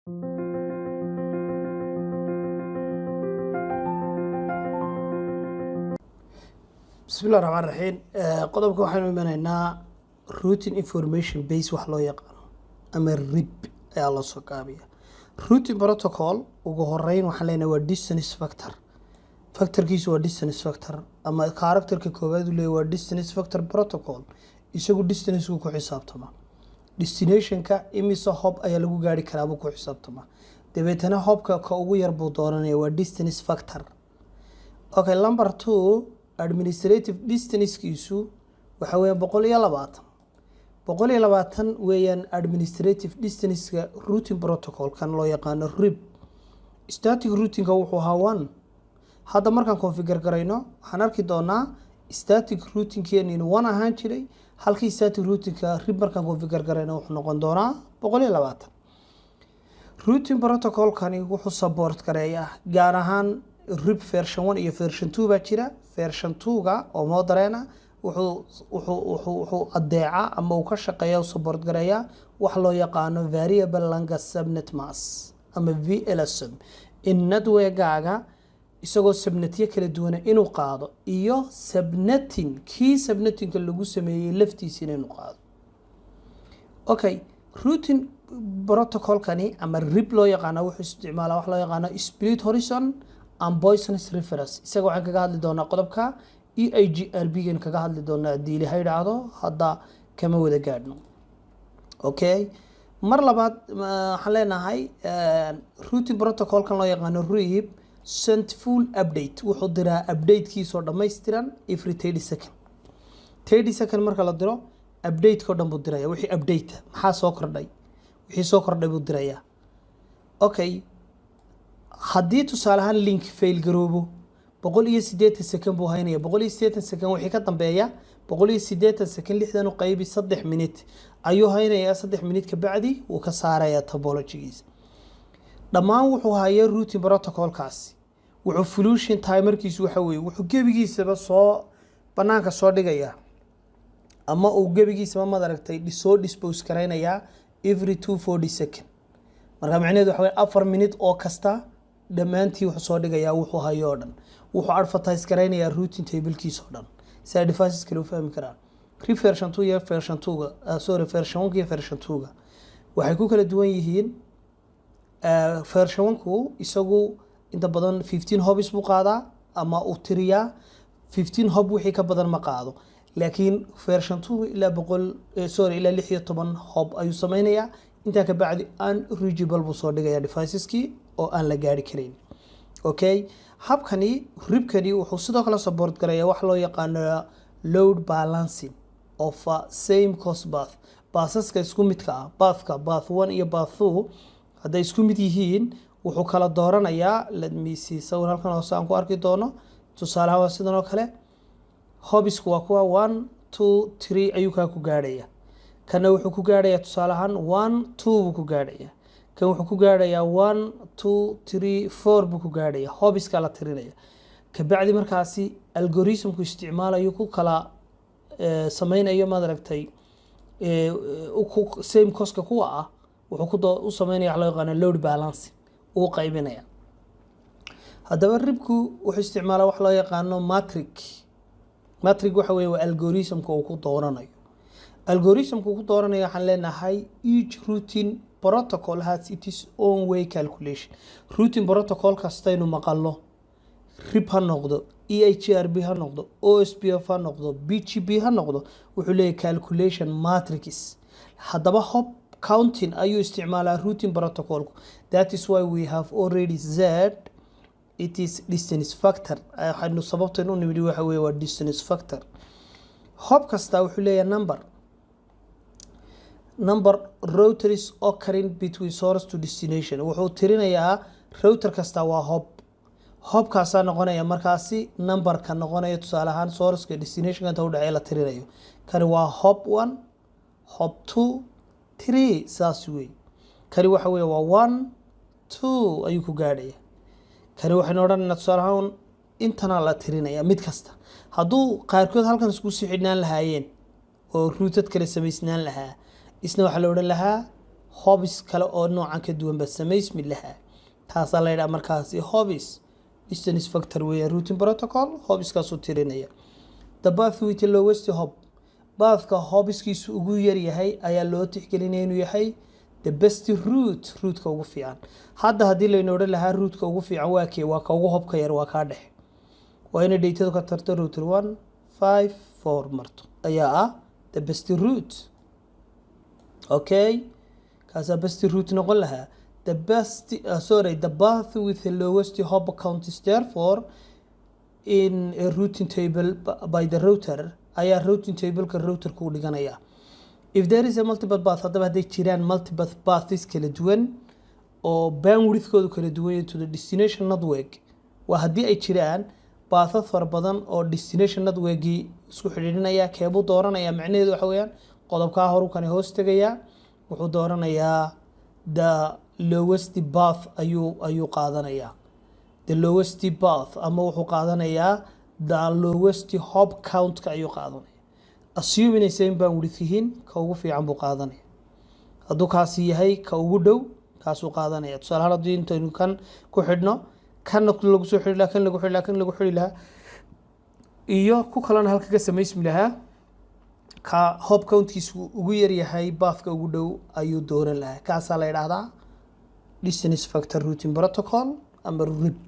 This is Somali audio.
بسم الله الرحمن الرحيم qodobka waxaynu imanaynaa routing information base wax loo yaqaano ama RIP ayaa la soo gaabiya. Routing protocol ugu horeyn waxaan leenahay waa distance factor. Factorkiisu waa distance factor ama characterka koowaad uu leeyahay waa distance factor protocol. Isagu distance ku xisaabtama. Destinationka imisa hop ayaa lagu gaari karaa buu ku xisaabtama. Dabeetana hopka ka ugu yar buu dooranaya waa distance factor. Okay, number 2 administrative distance kiisu waxa weeye 120 weeyaan administrative distance ka routing protocol kan loo yaqaan RIP. Static routing ka wuxuu ahaa 1. hadda markaan configure garayno waxaan arki doonaa static routing keenin 1 ahaan jiray halkii static routing ka RIP markaan configure garayno wuxuu noqon doonaa 120. Routing protocol kani wuxuu support gareeyaa gaar ahaan RIP version 1 iyo version 2 baa jira. version 2 ga oo modern wuxuu adeeca ama uu ka shaqeeyaa support gareeyaa wax loo yaqaano variable length subnet mask ama VLSM in network-gaaga isagoo subnetyo kala duwan inuu qaado iyo subnetting kii subnetting lagu sameeyay laftiisa inuu qaado. Okay, routing protocol kani ama RIP loo yaqaan wuxuu isticmaalaa wax loo yaqaan split horizon and poisonous reference. isaga waxaan kaga hadli doonaa qodobka EIGRP gan kaga hadli doonaa diili haydhaado hadda kama wada gaadhno. Okay, mar labaad waxaan leenahay routing protocol kan loo yaqaan RIP send full update wuxuu diraa update kiisoo dhammaystiran every 30 second. 30 second marka la diro update ko dhan buu diraya wixii update maxaa soo kordhay wixii soo kordhay buu diraya. Okay, haddii tusaale ahaan link fail garoobo 180 second buu haynaya 180 second wixii ka dambeeya 180 second 60 u qaybi 3 minute ayuu haynaya 3 minute ka bacdi uu ka saaraya topology-giisa. dhammaan wuxuu hayaa routing protocol kaasi wuxuu solution timerkiisu waxa weeye wuxuu gebigiisaba soo banaanka soo dhigaya ama uu gebigiisaba ma aragtay soo dispose kareynaya every 240 second. marka macnaheedu waxa weeye 4 minute oo kasta dhamaantii wuxuu soo dhigayaa wuxuu hayo oo dhan wuxuu advertise kareynayaa routing table-kiisa oo dhan si ay devices kale u fahmi karaan. version 2 iyo version 2 ga version 1 iyo version 2 ga waxay ku kala duwan yihiin. version 1 ku isagu inta badan 15 hobs buu qaadaa ama uu tiriyaa 15 hob wixii ka badan ma qaado laakiin version 2 ilaa 16 hob ayuu sameeynaya inta ka bacdi unreachable buu soo dhigaya deviceski oo aan la gaari karin. Okay, habkani RIP-kani wuxuu sidoo kale support gareeyaa wax loo yaqaan load balancing of same cost path. baasaska isku midka ah path 1 iyo path 2 hadday isku mid yihiin wuxuu kala dooranayaa let me see sawir halkan hoose aan ku arki doono tusaalaha sidan oo kale hobisku waa kuwa 1 2 3 ayuu ku gaaraya kana wuxuu ku gaarayaa tusaalahan 1 2 buu ku gaaraya kan wuxuu ku gaarayaa 1 2 3 4 buu ku gaaraya hobiska la tirinaya ka bacdi markaasi algorithm-ku isticmaalayo ku kala sameynayo ma aragtay same cost-ka kuwa ah wuxuu ku sameynaya wax loo yaqaan load balance uu qaybinaya. haddaba RIP-ku wuxuu isticmaalaa wax loo yaqaan matrix waxa weeye waa algorithm-ka uu ku dooranayo. algorithm-ka uu ku dooranayo waxaan leenahay each routing protocol has its own way calculation. routing protocol kasta inuu maqalo RIP ha noqdo EIGRP ha noqdo OSPF ha noqdo BGP ha noqdo wuxuu leeyahay calculation matrix. haddaba hop counting ayuu isticmaalaa routing protocol. that is why we have already said it is distance factor. waxaanu sababtan u nimid waxa weeye waa distance factor. hop kasta wuxuu leeyahay number routers occurring between source to destination. wuxuu tirinayaa router kasta waa hop kaasa noqonaya markaasi number ka noqonaya tusaale ahaan source ka destination ka u dhaxay la tirinayo. kani waa hop 1 hop 2 3 saas weey. kani waxa weeye waa 1 2 ayuu ku gaadhaya. kani waxaan odhanaynaa tusaale ahaan intana la tirinaya mid kasta hadduu qaarkood halkan isku sii xidhnaan lahaayeen oo routed kale samaysnaan lahaa isna waxa la odhan lahaa hobbies kale oo noocan ka duwan ba samaysmi lahaa taasaa la yidhaha markaasi hobbies distance factor weeye routing protocol hobbieskaasu tirinaya the path with the lowest hop pathka hobbiskiisu ugu yar yahay ayaa loo tixgelinaya inuu yahay the best route ugu fiican hadda haddii layna odhan lahaa route ugu fiican waa kee waa ka ugu hobka yar waa kaa dhex waa inay daytadu ka tarto router 154 marto ayaa ah the best route okay kaasa best route noqon lahaa the path with the lowest hop count is therefore in a routing table by the router ayaa routing tableka routerku u dhiganaya if there is a multiple path haddaba hadday jiraan multiple paths kala duwan oo bandwidthkoodu kala duwan to the destination network waa haddii ay jiraan pathas fara badan oo destination networkii isku xidhiidhinaya keebuu dooranaya macnaheedu waxa weeyaan qodobkaa horukani hoos tegayaa wuxuu dooranayaa the lowest path ayuu qaadanayaa the lowest path ama wuxuu qaadanayaa the lowest hop countka ayuu qaadanaya assuming ay same bandwidth yihiin ka ugu fiican buu qaadanaya hadduu kaasi yahay ka ugu dhow kaasuu qaadanaya tusaale ahaan haddii intaynu kan ku xidhno kanna lagu soo xidhi lahaa kan lagu xidhi lahaa kan lagu xidhi lahaa iyo ku kalena halka ka samaysmi lahaa ka hop countkiisu ugu yar yahay pathka ugu dhow ayuu dooran lahaa kaasaa la yidhaahdaa distance factor routing protocol ama RIP